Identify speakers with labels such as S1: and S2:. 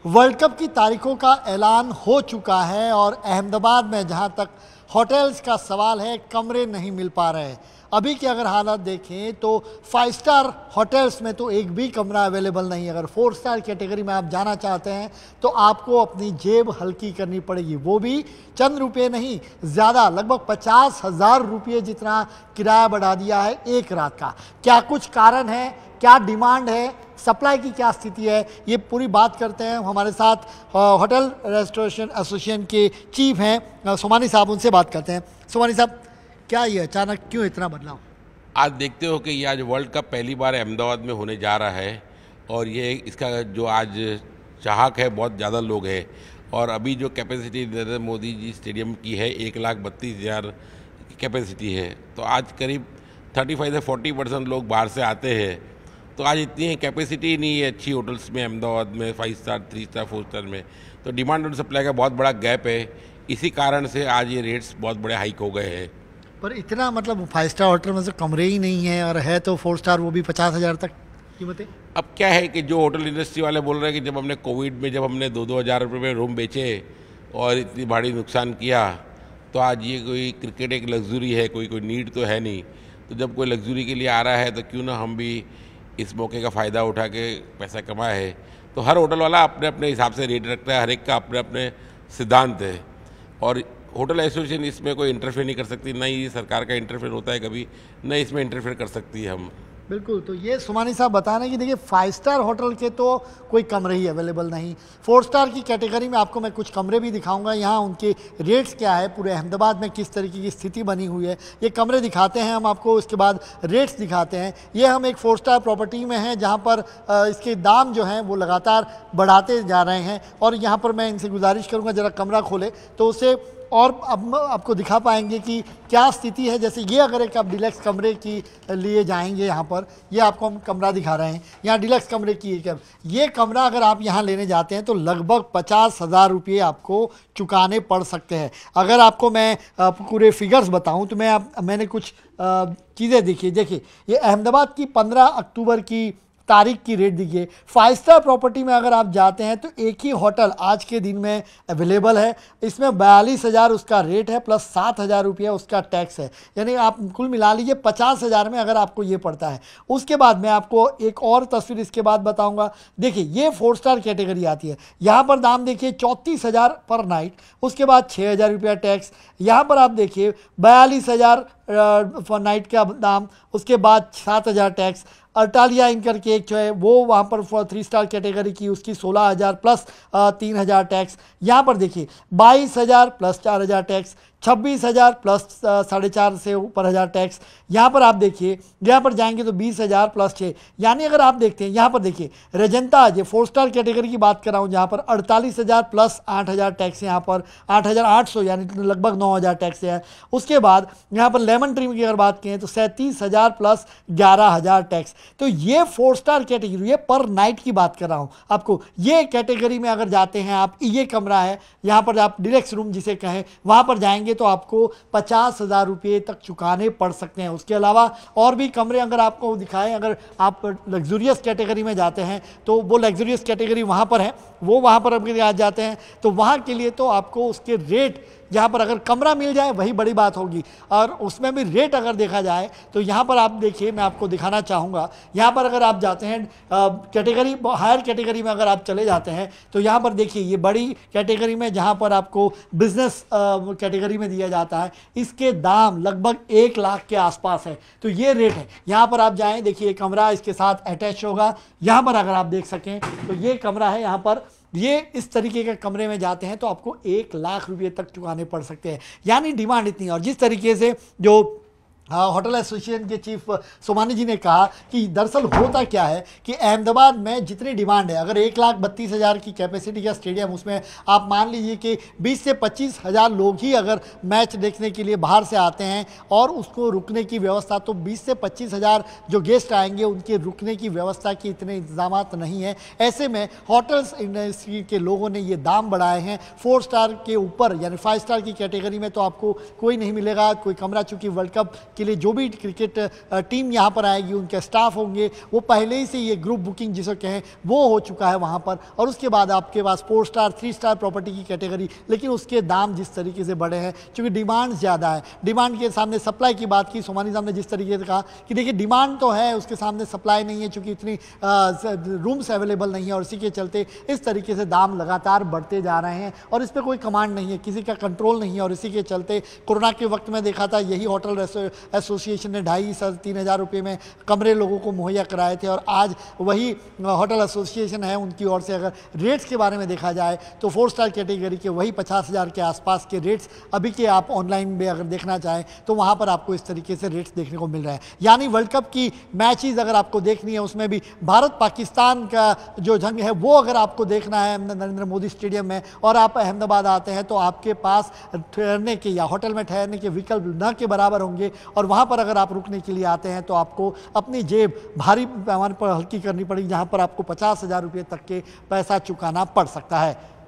S1: World cup की तारीखों का ऐलान हो चुका है और अहमदाबाद में जहां तक होटल्स का सवाल है, कमरे नहीं मिल पा रहे हैं। अभी की अगर हालात देखें तो 5 स्टार होटल्स में तो एक भी कमरा अवेलेबल नहीं है। अगर 4 स्टार कैटेगरी में आप जाना चाहते हैं तो आपको अपनी जेब हल्की करनी पड़ेगी, वो भी चंद रुपये नहीं, ज़्यादा, लगभग 50,000 रुपये जितना किराया बढ़ा दिया है एक रात का। क्या कुछ कारण है, क्या डिमांड है, सप्लाई की क्या स्थिति है, ये पूरी बात करते हैं। हमारे साथ होटल रेस्टोरेशन एसोसिएशन के चीफ हैं सोमानी साहब, उनसे बात करते हैं। सोमानी साहब, क्या ये अचानक क्यों इतना बदलाव?
S2: आज देखते हो कि ये आज वर्ल्ड कप पहली बार अहमदाबाद में होने जा रहा है और ये इसका जो आज चाहक है, बहुत ज़्यादा लोग हैं। और अभी जो कैपेसिटी नरेंद्र मोदी जी स्टेडियम की है 1,32,000 कैपेसिटी है, तो आज करीब 35 से 40% लोग बाहर से आते हैं। तो आज इतनी कैपेसिटी नहीं है अच्छी होटल्स में अहमदाबाद में, 5 स्टार, 3 स्टार, 4 स्टार में। तो डिमांड और सप्लाई का बहुत बड़ा गैप है, इसी कारण से आज ये रेट्स बहुत बड़े हाइक हो गए हैं।
S1: पर इतना, मतलब 5 स्टार होटल में से कमरे ही नहीं है, और है तो 4 स्टार, वो भी 50,000 तक कीमतें।
S2: अब क्या है कि जो होटल इंडस्ट्री वाले बोल रहे हैं कि जब हमने कोविड में जब हमने 2-2 हज़ार रुपये में रूम बेचे और इतनी भारी नुकसान किया, तो आज ये कोई क्रिकेट एक लग्जरी है, कोई नीड तो है नहीं। तो जब कोई लग्जरी के लिए आ रहा है तो क्यों ना हम भी इस मौके का फ़ायदा उठा के पैसा कमाए है। तो हर होटल वाला अपने अपने हिसाब से रेट रखता है, हर एक का अपने अपने सिद्धांत है और होटल एसोसिएशन इसमें कोई इंटरफेयर नहीं कर सकती, न ही सरकार का इंटरफेयर होता है कभी, न इसमें इंटरफेयर कर सकती है हम।
S1: बिल्कुल, तो ये सोमानी साहब बता रहे हैं कि देखिए 5 स्टार होटल के तो कोई कमरे ही अवेलेबल नहीं। 4 स्टार की कैटेगरी में आपको मैं कुछ कमरे भी दिखाऊंगा, यहाँ उनके रेट्स क्या है, पूरे अहमदाबाद में किस तरीके की स्थिति बनी हुई है, ये कमरे दिखाते हैं हम आपको, उसके बाद रेट्स दिखाते हैं। ये हम एक 4 स्टार प्रॉपर्टी में हैं जहाँ पर इसके दाम जो हैं वो लगातार बढ़ाते जा रहे हैं। और यहाँ पर मैं इनसे गुजारिश करूँगा ज़रा कमरा खोले तो उसे और अब आपको दिखा पाएंगे कि क्या स्थिति है। जैसे ये अगर एक आप डिलक्स कमरे की लिए जाएंगे, यहाँ पर ये आपको हम कमरा दिखा रहे हैं, यहाँ डिलक्स कमरे की ये कमरा अगर आप यहाँ लेने जाते हैं तो लगभग 50,000 रुपये आपको चुकाने पड़ सकते हैं। अगर आपको मैं पूरे फिगर्स बताऊँ तो मैंने कुछ चीज़ें देखिए ये अहमदाबाद की 15 अक्टूबर की तारीख की रेट देखिए। 5 स्टार प्रॉपर्टी में अगर आप जाते हैं तो एक ही होटल आज के दिन में अवेलेबल है, इसमें 42,000 उसका रेट है, प्लस 7,000 रुपया उसका टैक्स है, यानी आप कुल मिला लीजिए 50,000 में अगर आपको ये पड़ता है। उसके बाद मैं आपको एक और तस्वीर इसके बाद बताऊंगा। देखिए ये 4 स्टार कैटेगरी आती है, यहाँ पर दाम देखिए 34,000 पर नाइट, उसके बाद 6,000 रुपया टैक्स। यहाँ पर आप देखिए 42,000 फॉर नाइट का दाम, उसके बाद 7,000 टैक्स। अर्टालिया इन करके एक जो है वो वहाँ पर 3 स्टार कैटेगरी की, उसकी 16,000 प्लस 3,000 टैक्स। यहाँ पर देखिए 22,000 प्लस 4,000 टैक्स, 26,000 प्लस 4.5 से ऊपर 1,000 टैक्स। यहाँ पर आप देखिए, यहाँ पर जाएंगे तो 20,000 प्लस 6, यानी अगर आप देखते हैं यहाँ पर देखिए रेजेंटा ये 4 स्टार कैटेगरी की बात कर रहा हूँ, जहाँ पर 48,000 प्लस 8,000 टैक्स, यहाँ पर 8,800 यानी लगभग 9,000 टैक्स है। उसके बाद यहाँ पर लेमन ट्री की अगर बात करें तो 37,000 प्लस 11,000 टैक्स। तो ये 4 स्टार कैटेगरी, ये पर नाइट की बात कर रहा हूँ आपको। ये कैटेगरी में अगर जाते हैं आप, ये कमरा है, यहाँ पर आप डिलक्स रूम जिसे कहें, वहाँ पर जाएंगे तो आपको 50,000 रुपये तक चुकाने पड़ सकते हैं। उसके अलावा और भी कमरे अगर आपको दिखाएं, अगर आप लग्जूरियस कैटेगरी में जाते हैं तो वो लग्जूरियस कैटेगरी वहाँ पर है, वो वहाँ पर अगर आज जाते हैं तो वहाँ के लिए तो आपको उसके रेट, जहाँ पर अगर कमरा मिल जाए वही बड़ी बात होगी, और उसमें भी रेट अगर देखा जाए तो यहाँ पर आप देखिए, मैं आपको दिखाना चाहूँगा, यहाँ पर अगर आप जाते हैं कैटेगरी, हायर कैटेगरी में अगर आप चले जाते हैं तो यहाँ पर देखिए ये बड़ी कैटेगरी में जहाँ पर आपको बिजनेस कैटेगरी में दिया जाता है, इसके दाम लगभग 1 लाख के आसपास है। तो ये रेट है। यहाँ पर आप जाएँ, देखिए कमरा इसके साथ अटैच होगा, यहाँ पर अगर आप देख सकें तो ये कमरा है। यहाँ पर ये इस तरीके के कमरे में जाते हैं तो आपको 1 लाख रुपये तक चुकाने पड़ सकते हैं, यानी डिमांड इतनी। और जिस तरीके से जो होटल एसोसिएशन के चीफ सोमानी जी ने कहा कि दरअसल होता क्या है कि अहमदाबाद में जितनी डिमांड है, अगर 1,32,000 की कैपेसिटी का स्टेडियम, उसमें आप मान लीजिए कि 20 से 25,000 लोग ही अगर मैच देखने के लिए बाहर से आते हैं और उसको रुकने की व्यवस्था, तो 20 से 25,000 जो गेस्ट आएंगे उनके रुकने की व्यवस्था की इतने इंतजाम नहीं है। ऐसे में होटल्स इंडस्ट्री के लोगों ने ये दाम बढ़ाए हैं। 4 स्टार के ऊपर यानी 5 स्टार की कैटेगरी में तो आपको कोई नहीं मिलेगा कोई कमरा, चूँकि वर्ल्ड कप के लिए जो भी क्रिकेट टीम यहाँ पर आएगी, उनके स्टाफ होंगे, वो पहले ही से ये ग्रुप बुकिंग जिसे कहें वो हो चुका है वहाँ पर। और उसके बाद आपके पास 4 स्टार 3 स्टार प्रॉपर्टी की कैटेगरी, लेकिन उसके दाम जिस तरीके से बढ़े हैं, क्योंकि डिमांड ज़्यादा है। डिमांड के सामने सप्लाई की बात की सोमानी साहब ने जिस तरीके से कहा कि देखिए डिमांड तो है, उसके सामने सप्लाई नहीं है, चूँकि इतनी रूम्स अवेलेबल नहीं है, और इसी के चलते इस तरीके से दाम लगातार बढ़ते जा रहे हैं और इस पर कोई कमांड नहीं है, किसी का कंट्रोल नहीं है। और इसी के चलते कोरोना के वक्त में देखा था, यही होटल एसोसिएशन ने 2,500-3,000 रुपये में कमरे लोगों को मुहैया कराए थे, और आज वही होटल एसोसिएशन है, उनकी ओर से अगर रेट्स के बारे में देखा जाए तो 4 स्टार कैटेगरी के वही 50,000 के आसपास के रेट्स अभी के आप ऑनलाइन में अगर देखना चाहें तो वहाँ पर आपको इस तरीके से रेट्स देखने को मिल रहे हैं। यानी वर्ल्ड कप की मैचेस अगर आपको देखनी है, उसमें भी भारत पाकिस्तान का जो जंग है वो अगर आपको देखना है नरेंद्र मोदी स्टेडियम में, और आप अहमदाबाद आते हैं, तो आपके पास ठहरने के या होटल में ठहरने के विकल्प न के बराबर होंगे। और वहाँ पर अगर आप रुकने के लिए आते हैं तो आपको अपनी जेब भारी पैमाने पर हल्की करनी पड़ेगी, जहाँ पर आपको 50,000 रुपये तक के पैसा चुकाना पड़ सकता है।